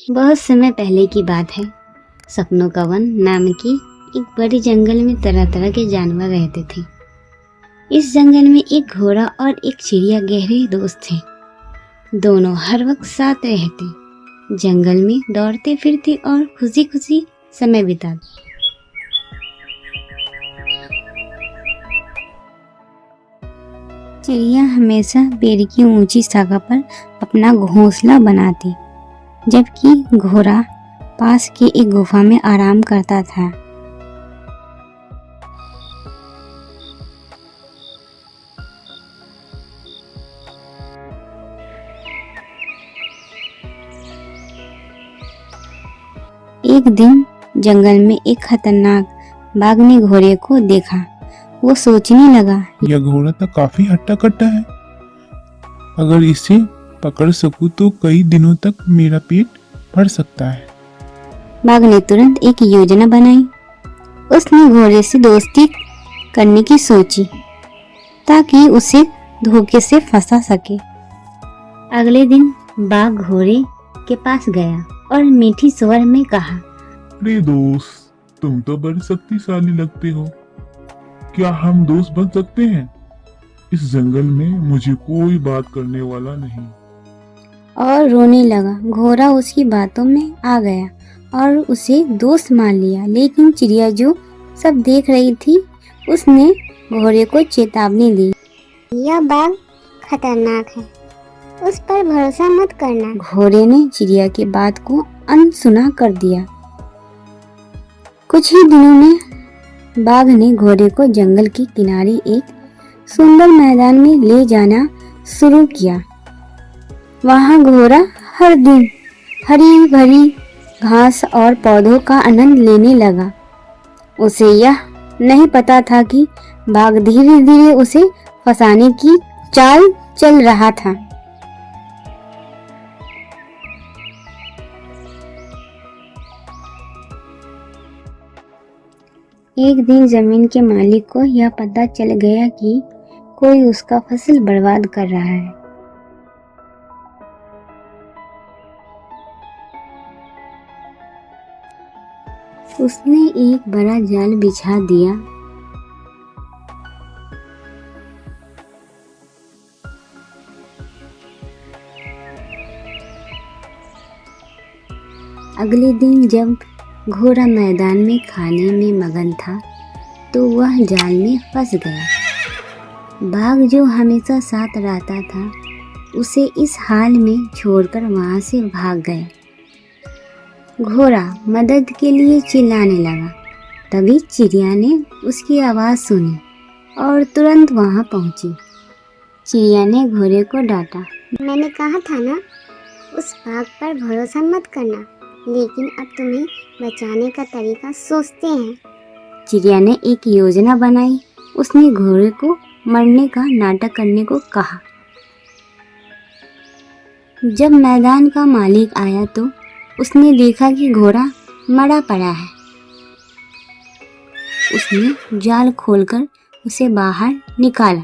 बहुत समय पहले की बात है। सपनों का वन नाम की एक बड़े जंगल में तरह तरह के जानवर रहते थे। इस जंगल में एक घोड़ा और एक चिड़िया गहरे दोस्त थे। दोनों हर वक्त साथ रहते, जंगल में दौड़ते फिरते और खुशी खुशी समय बिताते। चिड़िया हमेशा पेड़ की ऊंची शाखा पर अपना घोंसला बनाती, जबकि घोड़ा पास की एक गुफा में आराम करता था। एक दिन जंगल में एक खतरनाक बाघ ने घोड़े को देखा। वो सोचने लगा, यह घोड़ा तो काफी हट्टा कट्टा है। अगर इसे पकड़ सकूं तो कई दिनों तक मेरा पेट भर सकता है। बाघ ने तुरंत एक योजना बनाई। उसने घोड़े से दोस्ती करने की सोची ताकि उसे धोखे से फंसा सके। अगले दिन बाघ घोड़े के पास गया और मीठी स्वर में कहा, अरे दोस्त, तुम तो बड़े शक्तिशाली लगते हो। क्या हम दोस्त बन सकते हैं? इस जंगल में मुझे कोई बात करने वाला नहीं। और रोने लगा। घोड़ा उसकी बातों में आ गया और उसे दोस्त मान लिया। लेकिन चिड़िया जो सब देख रही थी, उसने घोड़े को चेतावनी दी, यह बाघ खतरनाक है, उस पर भरोसा मत करना। घोड़े ने चिड़िया की बात को अनसुना कर दिया। कुछ ही दिनों में बाघ ने घोड़े को जंगल के किनारे एक सुंदर मैदान में ले जाना शुरू किया। वहाँ घोड़ा हर दिन हरी भरी घास और पौधों का आनंद लेने लगा। उसे यह नहीं पता था कि बाघ धीरे धीरे उसे फंसाने की चाल चल रहा था। एक दिन जमीन के मालिक को यह पता चल गया कि कोई उसका फसल बर्बाद कर रहा है। उसने एक बड़ा जाल बिछा दिया। अगले दिन जब घोड़ा मैदान में खाने में मगन था तो वह जाल में फंस गया। बाघ जो हमेशा साथ रहता था, उसे इस हाल में छोड़कर वहां से भाग गया। घोड़ा मदद के लिए चिल्लाने लगा। तभी चिड़िया ने उसकी आवाज़ सुनी और तुरंत वहां पहुंची। चिड़िया ने घोड़े को डांटा, मैंने कहा था ना, उस बाघ पर भरोसा मत करना, लेकिन अब तुम्हें बचाने का तरीका सोचते हैं। चिड़िया ने एक योजना बनाई। उसने घोड़े को मरने का नाटक करने को कहा। जब मैदान का मालिक आया तो उसने देखा कि घोड़ा मरा पड़ा है। उसने जाल खोलकर उसे बाहर निकाला।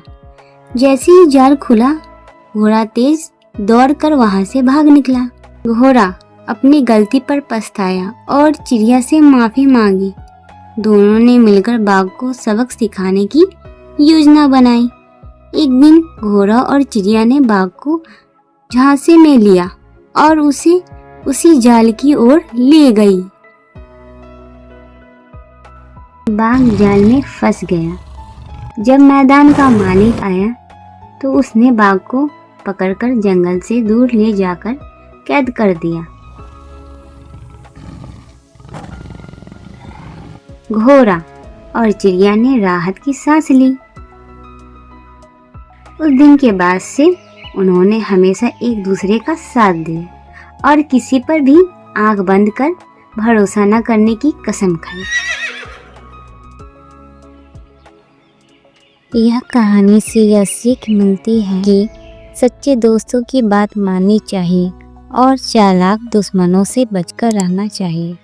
जैसे ही जाल खुला, घोड़ा तेज दौड़कर वहां से भाग निकला। घोड़ा अपनी गलती पर पछताया और चिड़िया से माफी मांगी। दोनों ने मिलकर बाघ को सबक सिखाने की योजना बनाई। एक दिन घोड़ा और चिड़िया ने बाघ को झांसे में लिया और उसे उसी जाल की ओर ले गई। बाघ जाल में फंस गया। जब मैदान का मालिक आया तो उसने बाघ को पकड़कर जंगल से दूर ले जाकर कैद कर दिया। घोड़ा और चिड़िया ने राहत की सांस ली। उस दिन के बाद से उन्होंने हमेशा एक दूसरे का साथ दिया और किसी पर भी आंख बंद कर भरोसा न करने की कसम खाई। यह कहानी से यह सीख मिलती है कि सच्चे दोस्तों की बात माननी चाहिए और चालाक दुश्मनों से बचकर रहना चाहिए।